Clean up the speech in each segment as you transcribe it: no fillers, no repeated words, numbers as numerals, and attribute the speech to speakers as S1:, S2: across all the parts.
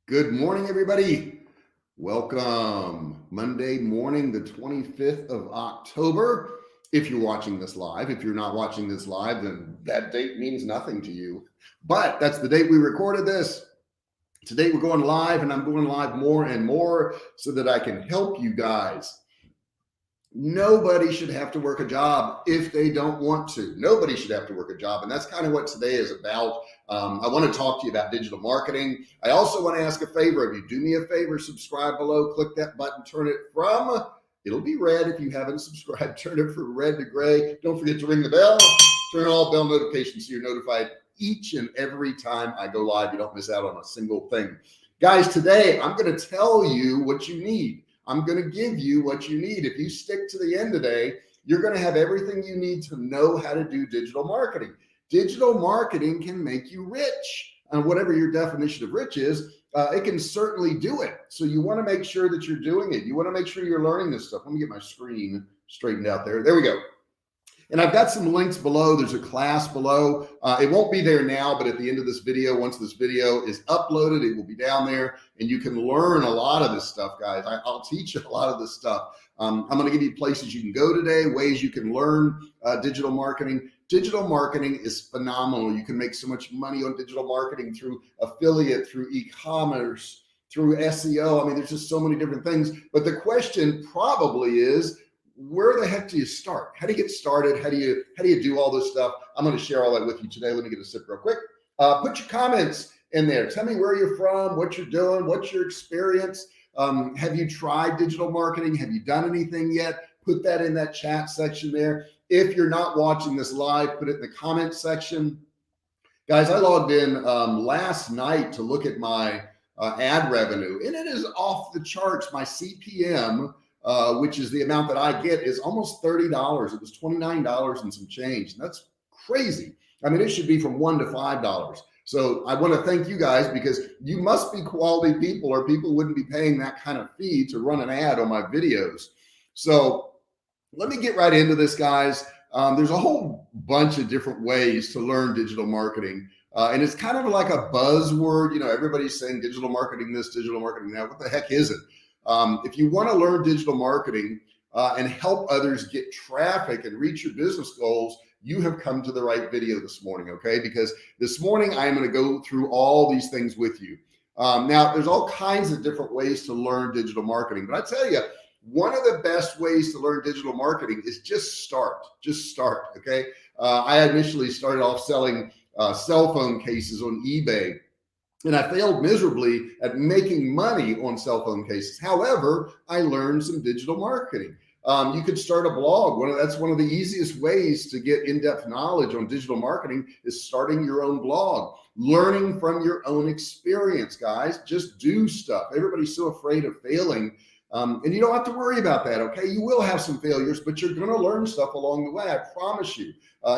S1: Good morning, everybody. Welcome. Monday morning, the 25th of October. If you're watching this live, if you're not watching this live, then that date means nothing to you. But that's the date we recorded this. Today we're going live, and I'm going live more and more so that I can help you guys. Nobody should have to work a job if they don't want to. Nobody should have to work a job. And that's kind of what today is about. I want to talk to you about digital marketing. I also want to ask a favor of you. Do me a favor, subscribe below, click that button, turn it from, it'll be red if you haven't subscribed, turn it from red to gray. Don't forget to ring the bell, turn on all bell notifications so you're notified each and every time I go live. You don't miss out on a single thing. Guys, today I'm going to tell you what you need. I'm going to give you what you need. If you stick to the end today, you're going to have everything you need to know how to do digital marketing. Digital marketing can make you rich. And whatever your definition of rich is, it can certainly do it. So you want to make sure that you're doing it. You want to make sure you're learning this stuff. Let me get my screen straightened out there. There we go. And I've got some links below. There's a class below. It won't be there now, but at the end of this video, once this video is uploaded, it will be down there and you can learn a lot of this stuff, guys. I'll teach you a lot of this stuff. I'm going to give you places you can go today, ways you can learn digital marketing. Digital marketing is phenomenal. You can make so much money on digital marketing through affiliate, through e-commerce, through SEO. I mean, there's just so many different things. But the question probably is, where the heck do you start? How do you get started? How do you do all this stuff? I'm going to share all that with you today. Let me get a sip real quick. Put your comments in there. Tell me where you're from, what you're doing, what's your experience. Have you tried digital marketing? Have you done anything yet? Put that in that chat section there. If you're not watching this live, put it in the comment section. Guys, I logged in last night to look at my ad revenue, and it is off the charts. My CPM, which is the amount that I get, is almost $30. It was $29 and some change. And that's crazy. I mean, it should be from $1 to $5. So I want to thank you guys, because you must be quality people, or people wouldn't be paying that kind of fee to run an ad on my videos. So let me get right into this, guys. There's a whole bunch of different ways to learn digital marketing. And it's kind of like a buzzword. You know, everybody's saying digital marketing this, digital marketing that. What the heck is it? If you want to learn digital marketing and help others get traffic and reach your business goals, you have come to the right video this morning, okay? Because this morning I am going to go through all these things with you. Now, there's all kinds of different ways to learn digital marketing, but I tell you, one of the best ways to learn digital marketing is just start, okay? I initially started off selling cell phone cases on eBay, and I failed miserably at making money on cell phone cases. However, I learned some digital marketing. You could start a blog. That's one of the easiest ways to get in-depth knowledge on digital marketing, is starting your own blog, learning from your own experience, guys. Just do stuff. Everybody's so afraid of failing. And you don't have to worry about that, okay? You will have some failures, but you're going to learn stuff along the way. I promise you.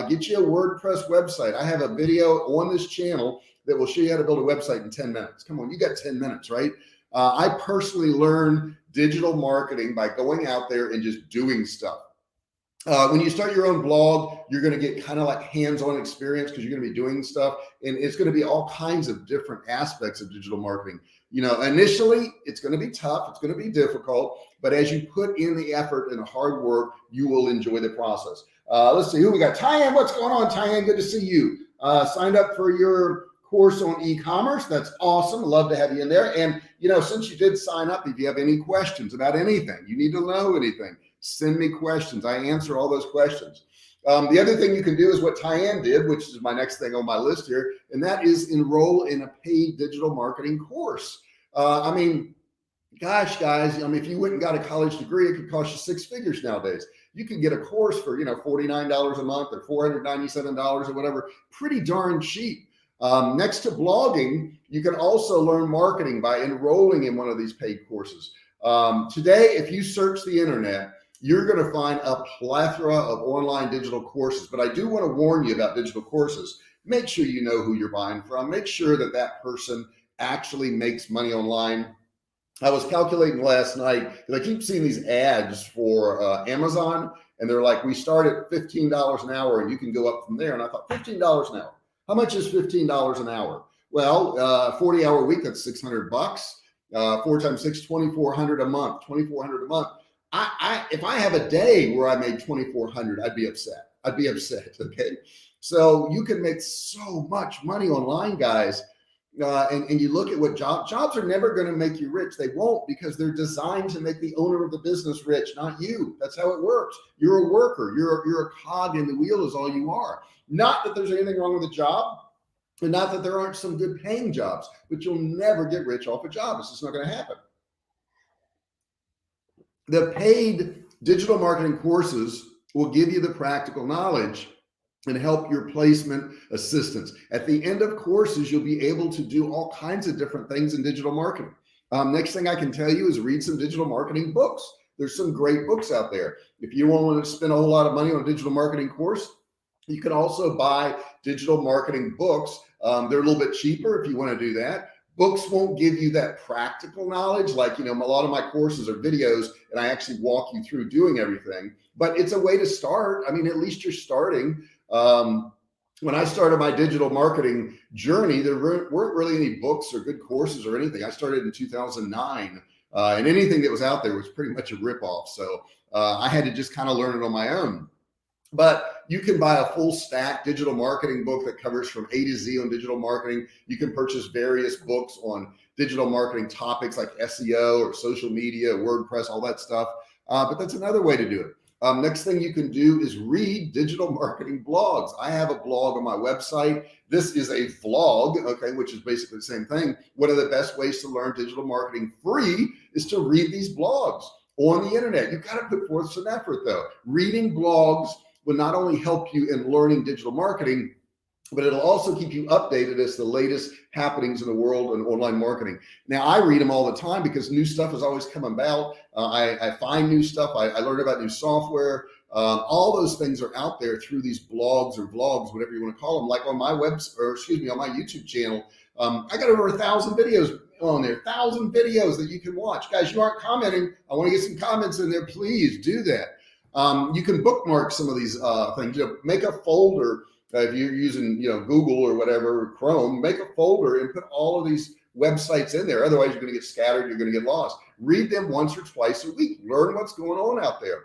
S1: Get you a WordPress website. I have a video on this channel that will show you how to build a website in 10 minutes. Come on, you got 10 minutes, right? I personally learned digital marketing by going out there and just doing stuff. When you start your own blog, you're going to get kind of like hands-on experience, because you're going to be doing stuff, and it's going to be all kinds of different aspects of digital marketing. You know, initially it's going to be tough. It's going to be difficult, but as you put in the effort and the hard work, you will enjoy the process. Let's see who we got. Tyann, what's going on, Tyann? Good to see you. Signed up for your course on e-commerce. That's awesome. Love to have you in there. And, you know, since you did sign up, if you have any questions about anything, you need to know anything, send me questions. I answer all those questions. The other thing you can do is what Tyann did, which is my next thing on my list here, and that is enroll in a paid digital marketing course. I mean, gosh, guys, I mean, if you went and got a college degree, it could cost you 6 figures nowadays. You can get a course for, you know, $49 a month or $497 or whatever, pretty darn cheap. Next to blogging, you can also learn marketing by enrolling in one of these paid courses. Today, if you search the internet, you're going to find a plethora of online digital courses. But I do want to warn you about digital courses. Make sure you know who you're buying from. Make sure that that person actually makes money online. I was calculating last night, because I keep seeing these ads for Amazon, and they're like, we start at $15 an hour and you can go up from there. And I thought, $15 an hour. How much is $15 an hour? Well, 40-hour week, that's $600. 4 times 6, 2,400 a month, 2,400 a month. If I have a day where I made 2,400, I'd be upset. I'd be upset. Okay. So you can make so much money online, guys. And you look at what jobs are never going to make you rich. They won't, because they're designed to make the owner of the business rich, not you. That's how it works. You're a worker. You're a cog in the wheel is all you are. Not that there's anything wrong with the job, and not that there aren't some good paying jobs, but you'll never get rich off a job. It's just not going to happen. The paid digital marketing courses will give you the practical knowledge and help your placement assistance. At the end of courses, you'll be able to do all kinds of different things in digital marketing. Next thing I can tell you is read some digital marketing books. There's some great books out there. If you don't want to spend a whole lot of money on a digital marketing course, you can also buy digital marketing books. They're a little bit cheaper if you want to do that. Books won't give you that practical knowledge. Like, a lot of my courses are videos and I actually walk you through doing everything, but it's a way to start. I mean, at least you're starting. When I started my digital marketing journey, there weren't really any books or good courses or anything. I started in 2009, and anything that was out there was pretty much a ripoff. So I had to just kind of learn it on my own. But you can buy a full stack digital marketing book that covers from A to Z on digital marketing. You can purchase various books on digital marketing topics like SEO or social media, WordPress, all that stuff. But that's another way to do it. Next thing you can do is read digital marketing blogs. I have a blog on my website. This is a vlog, okay, which is basically the same thing. One of the best ways to learn digital marketing free is to read these blogs on the internet. You've got to put forth some effort though. Reading blogs will not only help you in learning digital marketing, but it'll also keep you updated as the latest happenings in the world and online marketing. Now, I read them all the time because new stuff is always coming about. I find new stuff. I learn about new software. All those things are out there through these blogs or vlogs, whatever you want to call them. Like on my on my YouTube channel, I got over 1,000 videos on there, 1,000 videos that you can watch. Guys, you aren't commenting. I want to get some comments in there. Please do that. You can bookmark some of these things. Make a folder. If you're using, Google or whatever, Chrome, make a folder and put all of these websites in there. Otherwise, you're going to get scattered. You're going to get lost. Read them once or twice a week. Learn what's going on out there.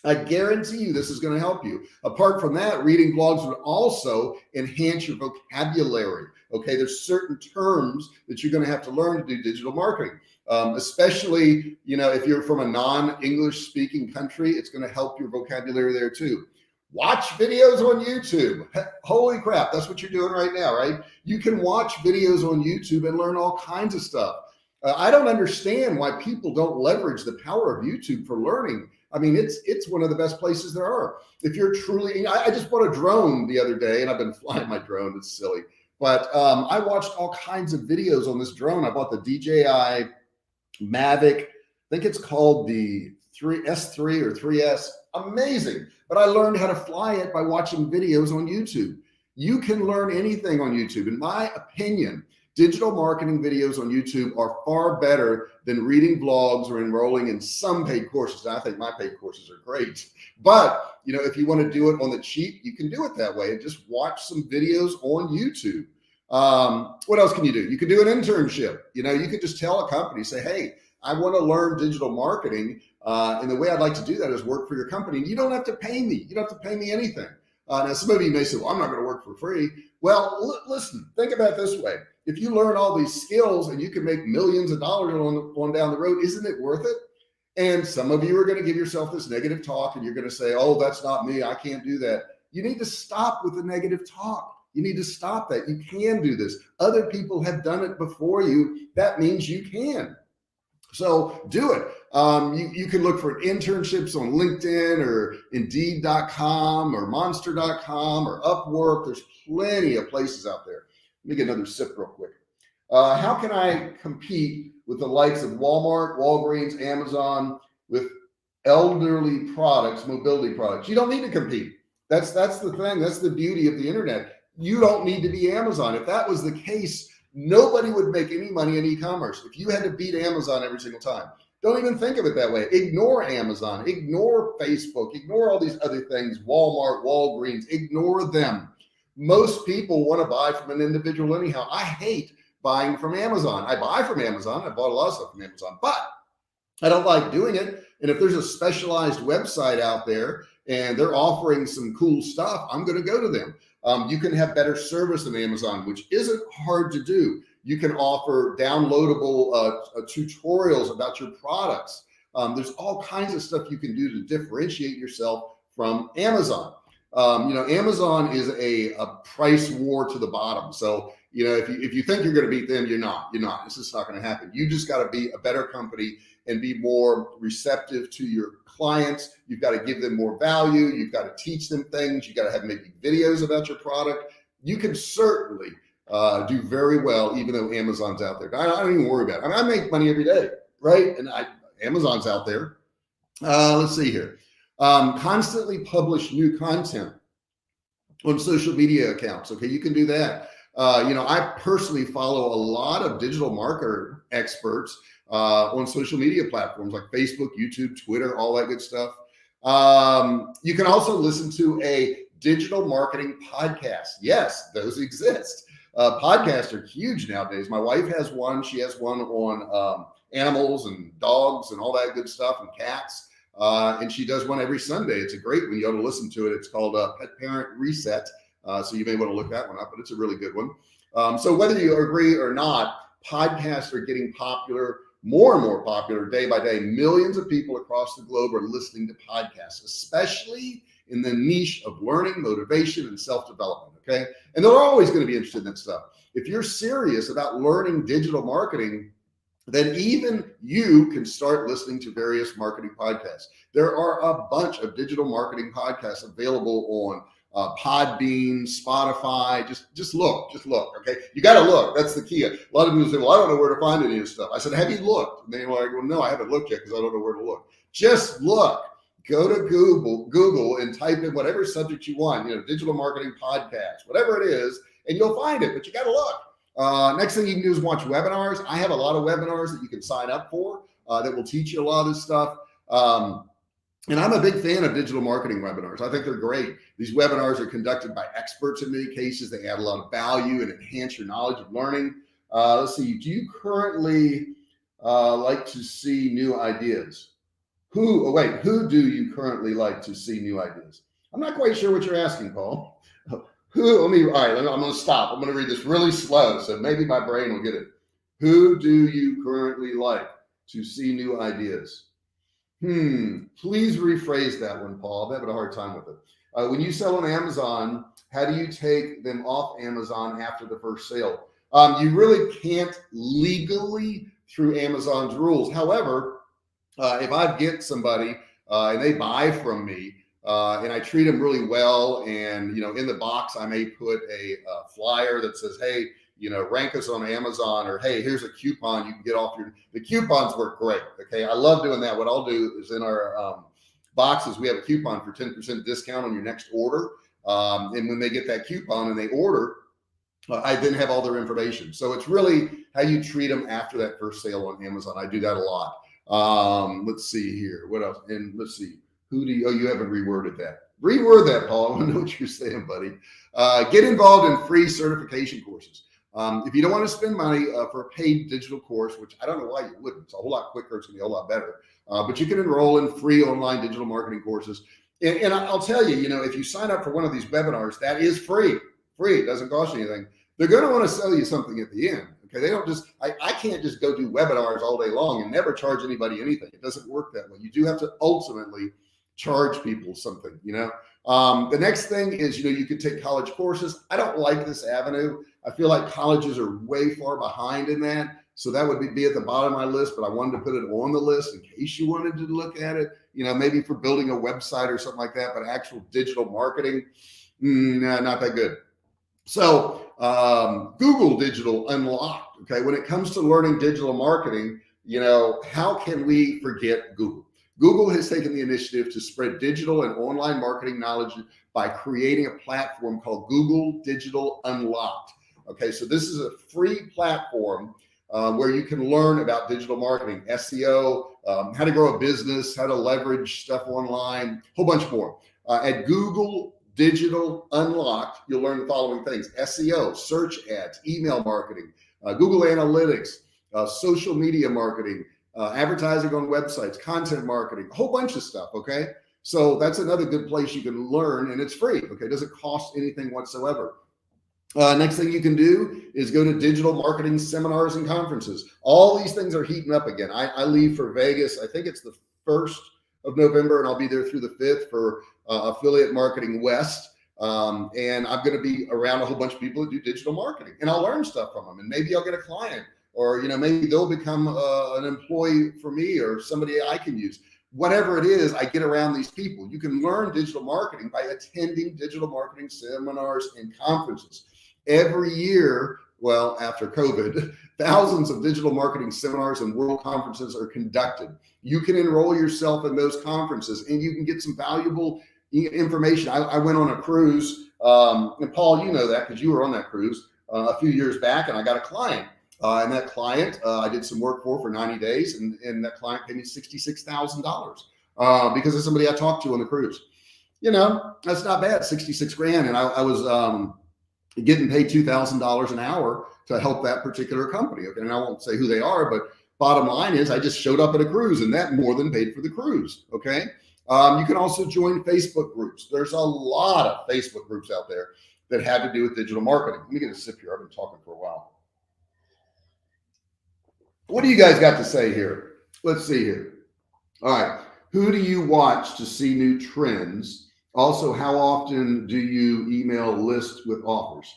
S1: I guarantee you this is going to help you. Apart from that, reading blogs would also enhance your vocabulary. Okay, there's certain terms that you're going to have to learn to do digital marketing. Especially, if you're from a non-English speaking country, it's going to help your vocabulary there too. Watch videos on YouTube. Holy crap, that's what you're doing right now, right? You can watch videos on YouTube and learn all kinds of stuff. I don't understand why people don't leverage the power of YouTube for learning. I mean, it's one of the best places there are. If you're truly, I just bought a drone the other day and I've been flying my drone. It's silly. But I watched all kinds of videos on this drone. I bought the DJI Mavic. I think it's called the S3 or 3S. Amazing. But I learned how to fly it by watching videos on YouTube. You can learn anything on YouTube. In my opinion, digital marketing videos on YouTube are far better than reading blogs or enrolling in some paid courses. And I think my paid courses are great. But, if you want to do it on the cheap, you can do it that way and just watch some videos on YouTube. What else can you do? You can do an internship. You could just tell a company, say, hey, I want to learn digital marketing. And the way I'd like to do that is work for your company. And you don't have to pay me. You don't have to pay me anything. Now, some of you may say, well, I'm not going to work for free. Well, listen, think about it this way. If you learn all these skills and you can make millions of dollars on down the road, isn't it worth it? And some of you are going to give yourself this negative talk and you're going to say, oh, that's not me. I can't do that. You need to stop with the negative talk. You need to stop that. You can do this. Other people have done it before you. That means you can. So do it. You can look for internships on LinkedIn or Indeed.com or Monster.com or Upwork. There's plenty of places out there. Let me get another sip real quick. How can I compete with the likes of Walmart, Walgreens, Amazon with elderly products, mobility products? You don't need to compete. That's the thing. That's the beauty of the internet. You don't need to be Amazon. If that was the case, nobody would make any money in e-commerce. If you had to beat Amazon every single time, don't even think of it that way. Ignore Amazon, ignore Facebook, ignore all these other things, Walmart, Walgreens, ignore them. Most people want to buy from an individual anyhow. I hate buying from Amazon. I buy from Amazon. I bought a lot of stuff from Amazon, but I don't like doing it. And if there's a specialized website out there and they're offering some cool stuff, I'm going to go to them. You can have better service than Amazon, which isn't hard to do. You can offer downloadable tutorials about your products. There's all kinds of stuff you can do to differentiate yourself from Amazon. Amazon is a price war to the bottom. So, if you think you're going to beat them, you're not. It's just not going to happen. You just got to be a better company and be more receptive to your clients. You've got to give them more value. You've got to teach them things. You got to have maybe videos about your product. You can certainly do very well, even though Amazon's out there. I don't even worry about it. I make money every day, right? And Amazon's out there. Let's see here. Constantly publish new content on social media accounts. Okay, you can do that. I personally follow a lot of digital marketer experts on social media platforms like Facebook, YouTube, Twitter, all that good stuff. You can also listen to a digital marketing podcast. Yes, those exist. Podcasts are huge nowadays. My wife has one. She has one on animals and dogs and all that good stuff, and cats. And she does one every Sunday. It's a great one. You ought to listen to it. It's called Pet Parent Reset. So you may want to look that one up, but it's a really good one. So whether you agree or not, podcasts are getting popular, more and more popular day by day. Millions of people across the globe are listening to podcasts, especially in the niche of learning, motivation, and self-development. Okay. And they're always going to be interested in that stuff. If you're serious about learning digital marketing, then even you can start listening to various marketing podcasts. There are a bunch of digital marketing podcasts available on Podbean, Spotify. Just look. Okay, you got to look. That's the key. A lot of people say, "Well, I don't know where to find any of this stuff." I said, "Have you looked?" And they're like, "Well, no, I haven't looked yet because I don't know where to look." Just look. Go to Google, and type in whatever subject you want. Digital marketing podcast, whatever it is, and you'll find it. But you got to look. Next thing you can do is watch webinars. I have a lot of webinars that you can sign up for that will teach you a lot of this stuff. And I'm a big fan of digital marketing webinars. I think they're great. These webinars are conducted by experts in many cases. They add a lot of value and enhance your knowledge of learning. Let's see. Do you currently like to see new ideas? Who do you currently like to see new ideas? I'm not quite sure what you're asking, Paul. All right, I'm going to stop. I'm going to read this really slow, so maybe my brain will get it. Who do you currently like to see new ideas? Please rephrase that one, Paul. I'm having a hard time with it. When you sell on Amazon, how do you take them off Amazon after the first sale? You really can't legally through Amazon's rules. However, if I get somebody and they buy from me, and I treat them really well, and in the box I may put a flyer that says, "Hey, rank us on Amazon," or "Hey, here's a coupon you can get off the coupons work great." Okay, I love doing that. What I'll do is in our boxes we have a coupon for 10% discount on your next order, and when they get that coupon and they order, I then have all their information. So it's really how you treat them after that first sale on Amazon. I do that a lot. Let's see here. What else? And let's see. You haven't reworded that. Reword that, Paul. I want to know what you're saying, buddy. Get involved in free certification courses. If you don't want to spend money for a paid digital course, which I don't know why you wouldn't, it's a whole lot quicker, it's going to be a whole lot better. But you can enroll in free online digital marketing courses. And I'll tell you, if you sign up for one of these webinars, that is free. It doesn't cost you anything. They're going to want to sell you something at the end. Okay, they don't just, I can't just go do webinars all day long and never charge anybody anything. It doesn't work that way. You do have to ultimately charge people something, The next thing is, you could take college courses. I don't like this avenue. I feel like colleges are way far behind in that. So that would be at the bottom of my list, but I wanted to put it on the list in case you wanted to look at it, maybe for building a website or something like that, but actual digital marketing, not that good. So Google Digital Unlocked. Okay, when it comes to learning digital marketing, how can we forget Google? Google has taken the initiative to spread digital and online marketing knowledge by creating a platform called Google Digital Unlocked. Okay, so this is a free platform where you can learn about digital marketing, SEO, how to grow a business, how to leverage stuff online, a whole bunch more at Google Digital Unlocked, you'll learn the following things: SEO, search ads, email marketing, Google Analytics, social media marketing, advertising on websites, content marketing, a whole bunch of stuff, okay? So that's another good place you can learn, and it's free, okay? It doesn't cost anything whatsoever. Next thing you can do is go to digital marketing seminars and conferences. All these things are heating up again. I leave for Vegas, I think it's the 1st of November, and I'll be there through the 5th for Affiliate Marketing West. And I'm going to be around a whole bunch of people that do digital marketing, and I'll learn stuff from them, and maybe I'll get a client, or maybe they'll become an employee for me, or somebody I can use. Whatever it is, I get around these people. You can learn digital marketing by attending digital marketing seminars and conferences. Every year, well, after COVID, thousands of digital marketing seminars and world conferences are conducted. You can enroll yourself in those conferences, and you can get some valuable information. I went on a cruise, and Paul, you know that because you were on that cruise a few years back, and I got a client. And that client I did some work for 90 days, and that client paid me $66,000 because of somebody I talked to on the cruise. That's not bad, 66 grand. And I was getting paid $2,000 an hour to help that particular company. Okay, and I won't say who they are, but bottom line is I just showed up at a cruise, and that more than paid for the cruise. Okay. You can also join Facebook groups. There's a lot of Facebook groups out there that have to do with digital marketing. Let me get a sip here. I've been talking for a while. What do you guys got to say here? Let's see here. All right. Who do you watch to see new trends? Also, how often do you email lists with offers?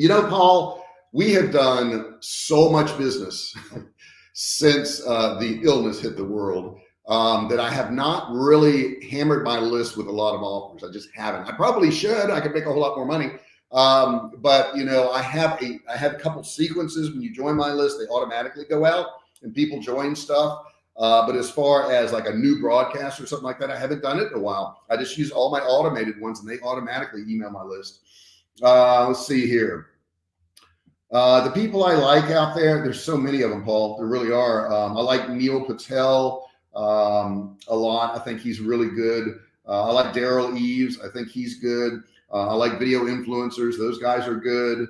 S1: Paul, we have done so much business since the illness hit the world that I have not really hammered my list with a lot of offers. I just haven't. I probably should. I could make a whole lot more money. But I have a couple sequences. When you join my list, they automatically go out and people join stuff. But as far as like a new broadcast or something like that, I haven't done it in a while. I just use all my automated ones, and they automatically email my list. Let's see here. The people I like out there's so many of them, Paul. There really are. I like Neil Patel a lot. I think he's really good. I like Daryl Eves. I think he's good. I like video influencers. Those guys are good.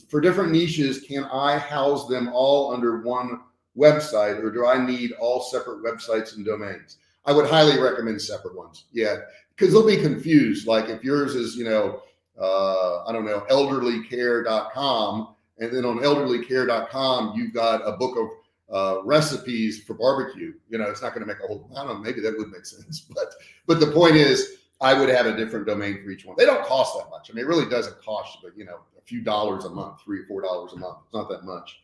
S1: For different niches, can I house them all under one website, or do I need all separate websites and domains? I would highly recommend separate ones. Yeah, because they'll be confused. Like if yours is, I don't know, elderlycare.com, and then on elderlycare.com, you've got a book of recipes for barbecue. It's not going to make a whole, I don't know, maybe that would make sense. But the point is, I would have a different domain for each one. They don't cost that much. I mean, it really doesn't cost you, but a few dollars a month, $3 or $4 a month. It's not that much.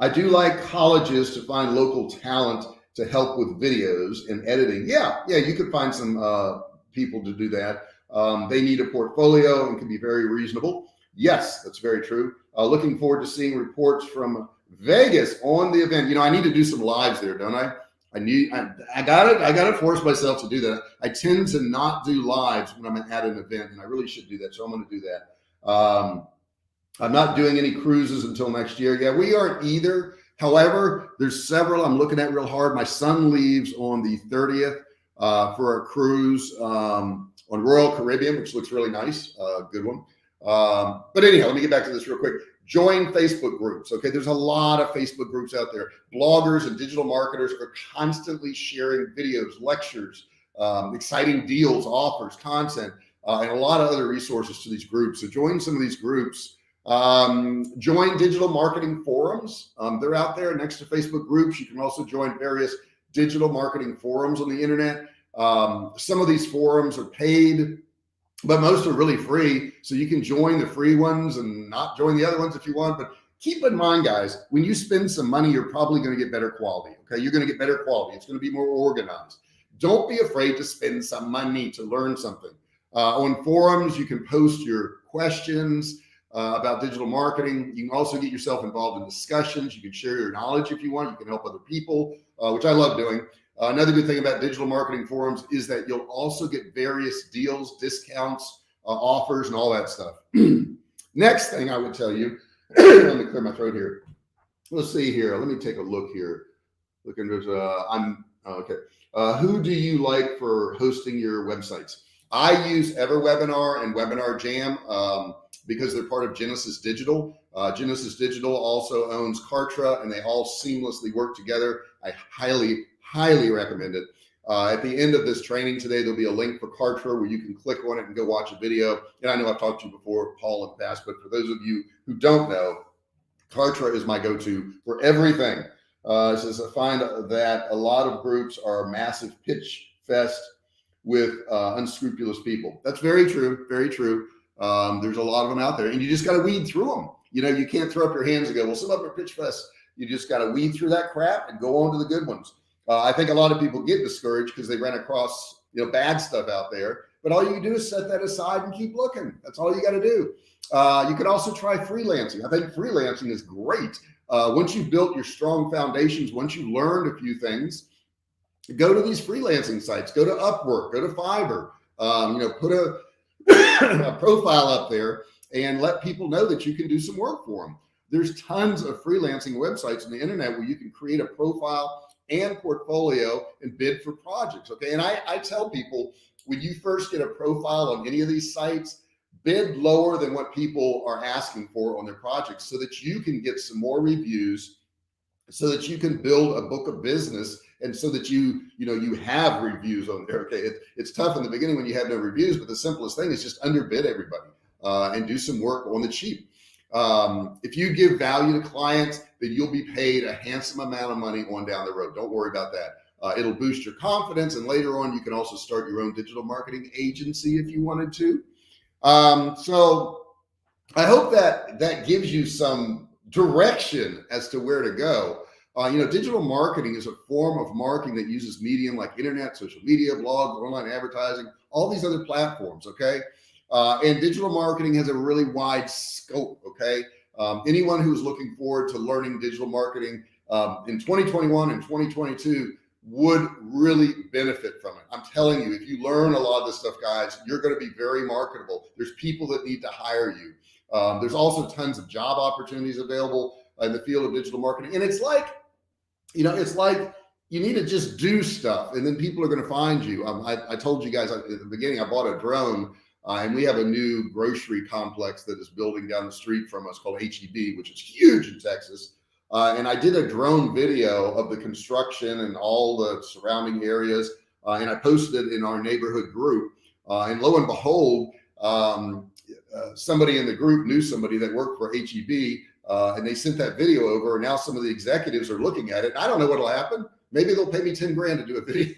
S1: I do like colleges to find local talent to help with videos and editing. Yeah, you could find some people to do that. They need a portfolio and can be very reasonable. Yes, that's very true. Looking forward to seeing reports from Vegas on the event. I need to do some lives there, don't I? I got to force myself to do that. I tend to not do lives when I'm at an event, and I really should do that. So I'm going to do that. I'm not doing any cruises until next year. Yeah, we aren't either. However, there's several I'm looking at real hard. My son leaves on the 30th for a cruise on Royal Caribbean, which looks really nice. Good one. But anyhow, let me get back to this real quick. Join Facebook groups. Okay, there's a lot of Facebook groups out there. Bloggers and digital marketers are constantly sharing videos, lectures, exciting deals, offers, content, and a lot of other resources to these groups. So join some of these groups. Join digital marketing forums. They're out there next to Facebook groups. You can also join various digital marketing forums on the internet. Some of these forums are paid, but most are really free. So you can join the free ones and not join the other ones if you want. But keep in mind, guys, when you spend some money, you're probably going to get better quality. Okay. You're going to get better quality. It's going to be more organized. Don't be afraid to spend some money to learn something. On forums, you can post your questions about digital marketing. You can also get yourself involved in discussions. You can share your knowledge if you want. You can help other people, which I love doing. Another good thing about digital marketing forums is that you'll also get various deals, discounts, offers, and all that stuff. Next thing I would tell you, let me clear my throat here. Let's see here. Let me take a look here. I'm Okay. Who do you like for hosting your websites? I use EverWebinar and Webinar Jam because they're part of Genesis Digital. Genesis Digital also owns Kartra, and they all seamlessly work together. I highly, highly recommend it. At the end of this training today, there'll be a link for Kartra where you can click on it and go watch a video. And I know I've talked to you before, Paul, in the past, but for those of you who don't know, Kartra is my go-to for everything. Since I find that a lot of groups are a massive pitch fest with unscrupulous people. That's very true, very true. There's a lot of them out there, and you just got to weed through them. You know, you can't throw up your hands and go, well, some of them are pitch fest. You just got to weed through that crap and go on to the good ones. I think a lot of people get discouraged because they ran across, you know, bad stuff out there. But all you can do is set that aside and keep looking. That's all you got to do. You could also try freelancing. I think freelancing is great. Once you've built your strong foundations, once you've learned a few things, go to these freelancing sites, go to Upwork, go to Fiverr, you know, put a profile up there and let people know that you can do some work for them. There's tons of freelancing websites on the internet where you can create a profile and portfolio and bid for projects. Okay. And I tell people, when you first get a profile on any of these sites, bid lower than what people are asking for on their projects so that you can get some more reviews, so that you can build a book of business, and so that you have reviews on there. Okay. It's tough in the beginning when you have no reviews, but the simplest thing is just underbid everybody and do some work on the cheap. If you give value to clients, then you'll be paid a handsome amount of money on down the road. Don't worry about that. It'll boost your confidence. And later on, you can also start your own digital marketing agency if you wanted to. So I hope that gives you some direction as to where to go. Digital marketing is a form of marketing that uses medium like internet, social media, blogs, online advertising, all these other platforms. Okay. And digital marketing has a really wide scope. Okay. Anyone who's looking forward to learning digital marketing in 2021 and 2022 would really benefit from it. I'm telling you, if you learn a lot of this stuff, guys, you're going to be very marketable. There's people that need to hire you. There's also tons of job opportunities available in the field of digital marketing. And it's like you need to just do stuff and then people are going to find you. I told you guys at the beginning, I bought a drone and we have a new grocery complex that is building down the street from us called HEB, which is huge in Texas. And I did a drone video of the construction and all the surrounding areas. And I posted it in our neighborhood group. And lo and behold, somebody in the group knew somebody that worked for HEB. And they sent that video over. And now some of the executives are looking at it. I don't know what'll happen. Maybe they'll pay me 10 grand to do a video.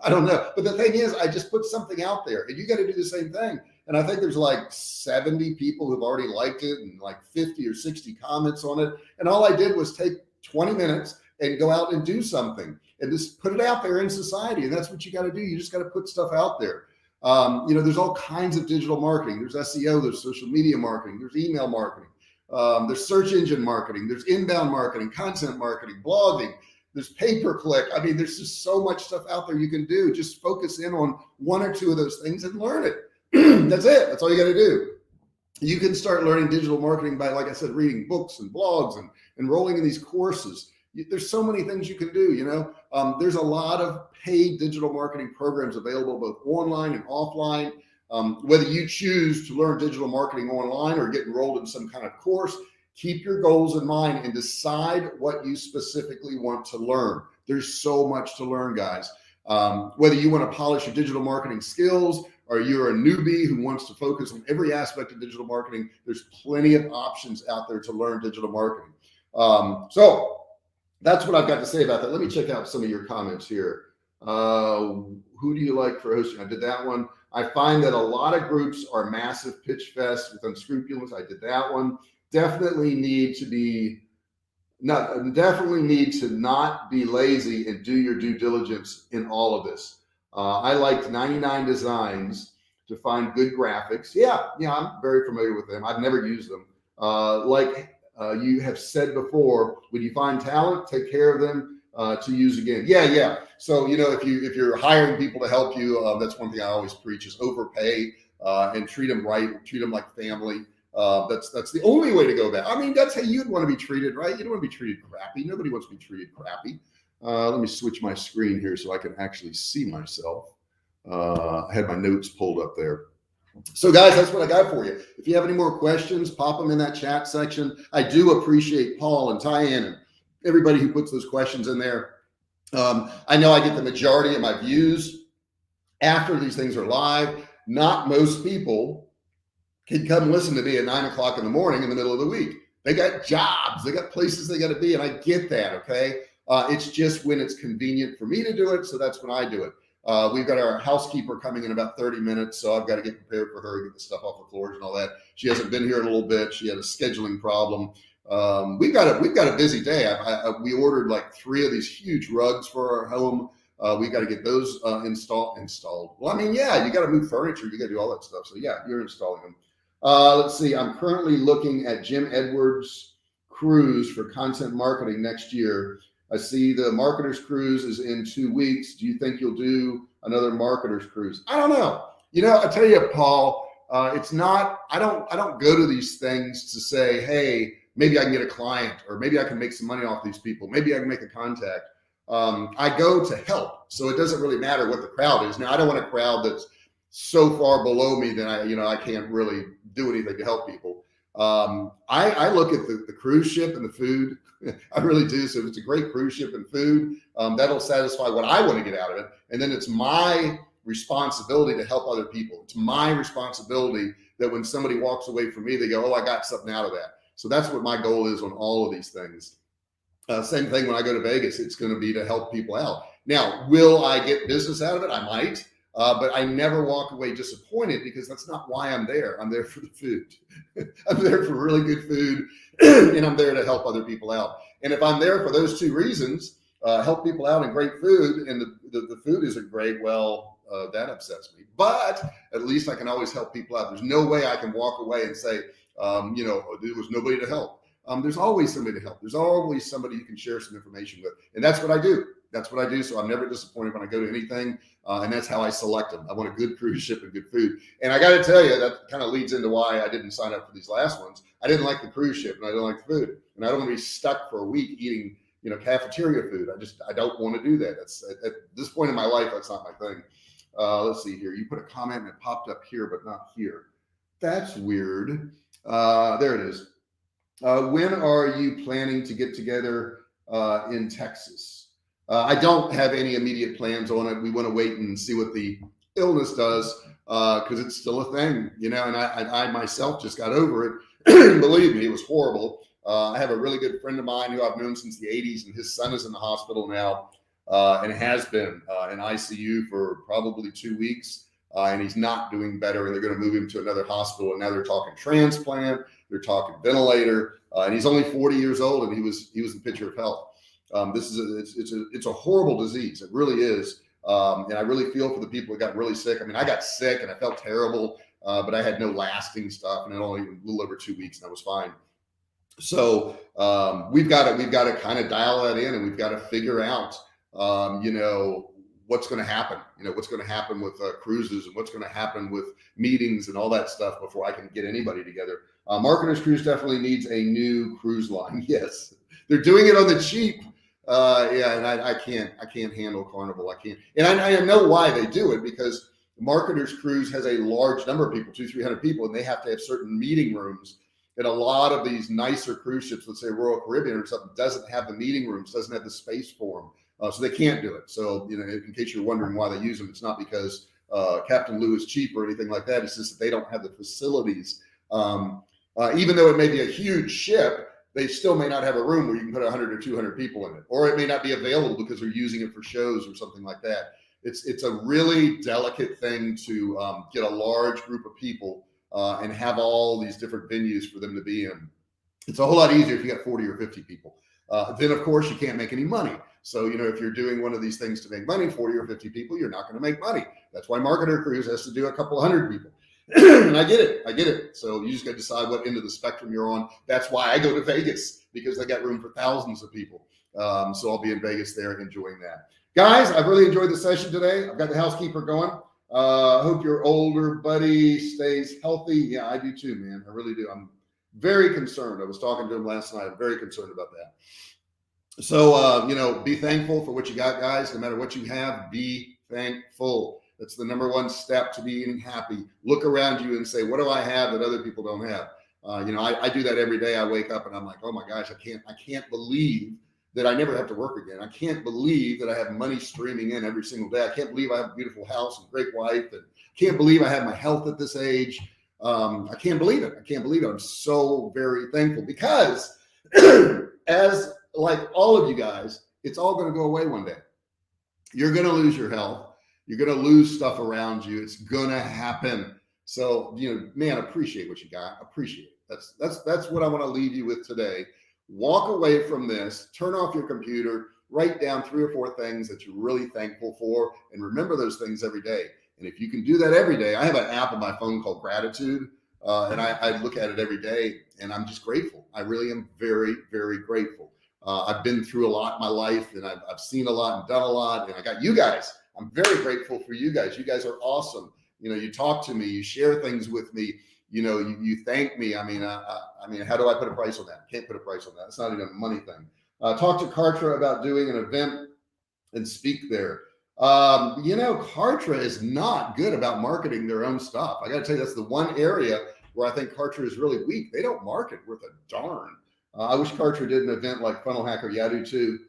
S1: I don't know. But the thing is, I just put something out there and you got to do the same thing. And I think there's like 70 people who've already liked it and like 50 or 60 comments on it. And all I did was take 20 minutes and go out and do something and just put it out there in society. And that's what you got to do. You just got to put stuff out there. There's all kinds of digital marketing. There's SEO, there's social media marketing, there's email marketing, there's search engine marketing, there's inbound marketing, content marketing, blogging. There's pay-per-click. I mean, there's just so much stuff out there you can do. Just focus in on one or two of those things and learn it. That's it. That's all you got to do. You can start learning digital marketing by, like I said, reading books and blogs and enrolling in these courses. There's so many things you can do. There's a lot of paid digital marketing programs available both online and offline. Whether you choose to learn digital marketing online or get enrolled in some kind of course, keep your goals in mind and decide what you specifically want to learn. There's so much to learn, guys. Whether you want to polish your digital marketing skills or you're a newbie who wants to focus on every aspect of digital marketing, there's plenty of options out there to learn digital marketing. So that's what I've got to say about that. Let me check out some of your comments here. Who do you like for hosting? I did that one. I find that a lot of groups are massive pitch fest with unscrupulous. I did that one. Definitely need to not be lazy and do your due diligence in all of this. I liked 99 Designs to find good graphics. Yeah, I'm very familiar with them. I've never used them. You have said before, when you find talent, take care of them to use again. Yeah. So, if you're hiring people to help you, that's one thing I always preach is overpay and treat them right, treat them like family. That's the only way to go about it. I mean, that's how you'd want to be treated, right? You don't want to be treated crappy. Nobody wants to be treated crappy. Let me switch my screen here so I can actually see myself. I had my notes pulled up there. So guys, that's what I got for you. If you have any more questions, pop them in that chat section. I do appreciate Paul and Tyann and everybody who puts those questions in there. I know I get the majority of my views after these things are live. Not most people can come listen to me at 9 o'clock in the morning in the middle of the week. They got jobs, they got places they got to be, and I get that. Okay, it's just when it's convenient for me to do it, so that's when I do it. We've got our housekeeper coming in about 30 minutes, so I've got to get prepared for her, get the stuff off the floors and all that. She hasn't been here in a little bit. She had a scheduling problem. We've got a busy day. We ordered like 3 of these huge rugs for our home. We got to get those installed. Well, I mean, yeah, you got to move furniture, you got to do all that stuff. So yeah, you're installing them. Let's see. I'm currently looking at Jim Edwards' cruise for content marketing next year. I see the marketers cruise is in 2 weeks. Do you think you'll do another marketers cruise? I don't know. You know, I tell you, Paul, it's not, I don't go to these things to say, hey, maybe I can get a client, or maybe I can make some money off these people. Maybe I can make a contact. I go to help. So it doesn't really matter what the crowd is. Now, I don't want a crowd that's so far below me that I can't really do anything to help people. I look at the cruise ship and the food. I really do. So if it's a great cruise ship and food, that'll satisfy what I want to get out of it. And then it's my responsibility to help other people. It's my responsibility that when somebody walks away from me, they go, oh, I got something out of that. So that's what my goal is on all of these things. Same thing when I go to Vegas, it's going to be to help people out. Now, will I get business out of it? I might. But I never walk away disappointed, because that's not why I'm there. I'm there for the food. I'm there for really good food, and I'm there to help other people out. And if I'm there for those 2 reasons, help people out and great food, and the food isn't great, well, that upsets me. But at least I can always help people out. There's no way I can walk away and say, there was nobody to help. There's always somebody to help. There's always somebody you can share some information with. And that's what I do. That's what I do. So I'm never disappointed when I go to anything. And that's how I select them. I want a good cruise ship and good food. And I got to tell you, that kind of leads into why I didn't sign up for these last ones. I didn't like the cruise ship, and I didn't like the food. And I don't want to be stuck for a week eating, cafeteria food. I don't want to do that. That's at this point in my life, that's not my thing. Let's see here. You put a comment and it popped up here, but not here. That's weird. There it is. When are you planning to get together in Texas? I don't have any immediate plans on it. We want to wait and see what the illness does, because it's still a thing, and I myself just got over it. Believe me, it was horrible. I have a really good friend of mine who I've known since the 80s, and his son is in the hospital now, and has been in ICU for probably 2 weeks, and he's not doing better, and they're going to move him to another hospital, and now they're talking transplant, they're talking ventilator, and he's only 40 years old, and he was the picture of health. It's a horrible disease. It really is. And I really feel for the people that got really sick. I mean, I got sick and I felt terrible, but I had no lasting stuff, and it only a little over 2 weeks, and I was fine. So we've got to kind of dial that in, and we've got to figure out, what's going to happen. What's going to happen with cruises, and what's going to happen with meetings and all that stuff before I can get anybody together. Marketers Cruise definitely needs a new cruise line. Yes, they're doing it on the cheap. And I can't handle Carnival. I can't, and I know why they do it, because Marketers Cruise has a large number of people, 200-300 people, and they have to have certain meeting rooms. And a lot of these nicer cruise ships, let's say Royal Caribbean or something, doesn't have the meeting rooms, doesn't have the space for them, so they can't do it. So in case you're wondering why they use them, it's not because Captain Lou is cheap or anything like that. It's just that they don't have the facilities. Even though it may be a huge ship, they still may not have a room where you can put 100 or 200 people in it, or it may not be available because they're using it for shows or something like that. It's a really delicate thing to get a large group of people and have all these different venues for them to be in. It's a whole lot easier if you got 40 or 50 people. Then of course you can't make any money. So, if you're doing one of these things to make money, 40 or 50 people, you're not going to make money. That's why Marketer Cruise has to do a couple 100 people. And I get it. So you just got to decide what end of the spectrum you're on. That's why I go to Vegas, because they got room for thousands of people. So I'll be in Vegas there enjoying that. Guys, I've really enjoyed the session today. I've got the housekeeper going. Hope your older buddy stays healthy. Yeah, I do too, man. I really do. I'm very concerned. I was talking to him last night. I'm very concerned about that. So, be thankful for what you got, guys. No matter what you have, be thankful. That's the number one step to being happy. Look around you and say, what do I have that other people don't have? I do that every day. I wake up and I'm like, oh my gosh, I can't believe that I never have to work again. I can't believe that I have money streaming in every single day. I can't believe I have a beautiful house and great wife, and can't believe I have my health at this age. I can't believe it. I can't believe it. I'm so very thankful because as like all of you guys, it's all going to go away one day. You're going to lose your health. You're going to lose stuff around you. It's going to happen. So, man, appreciate what you got. Appreciate it. That's what I want to leave you with today. Walk away from this, turn off your computer, write down 3 or 4 things that you're really thankful for, and remember those things every day. And if you can do that every day, I have an app on my phone called Gratitude, and I look at it every day, and I'm just grateful. I really am very, very grateful. I've been through a lot in my life, and I've seen a lot and done a lot, and I got you guys. I'm very grateful for you guys. You guys are awesome. You talk to me, you share things with me. You thank me. I mean, how do I put a price on that? Can't put a price on that. It's not even a money thing. Talk to Kartra about doing an event and speak there. Kartra is not good about marketing their own stuff. I got to tell you, that's the one area where I think Kartra is really weak. They don't market worth a darn. I wish Kartra did an event like Funnel Hacker. Yeah, I do too.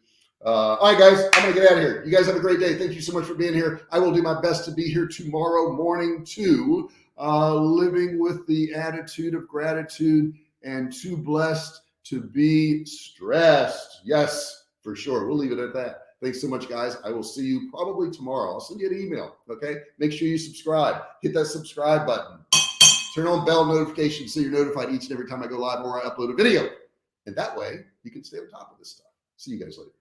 S1: All right, guys, I'm going to get out of here. You guys have a great day. Thank you so much for being here. I will do my best to be here tomorrow morning too. Living with the attitude of gratitude and too blessed to be stressed. Yes, for sure. We'll leave it at that. Thanks so much, guys. I will see you probably tomorrow. I'll send you an email. Okay. Make sure you subscribe. Hit that subscribe button. Turn on bell notifications so you're notified each and every time I go live or I upload a video. And that way you can stay on top of this stuff. See you guys later.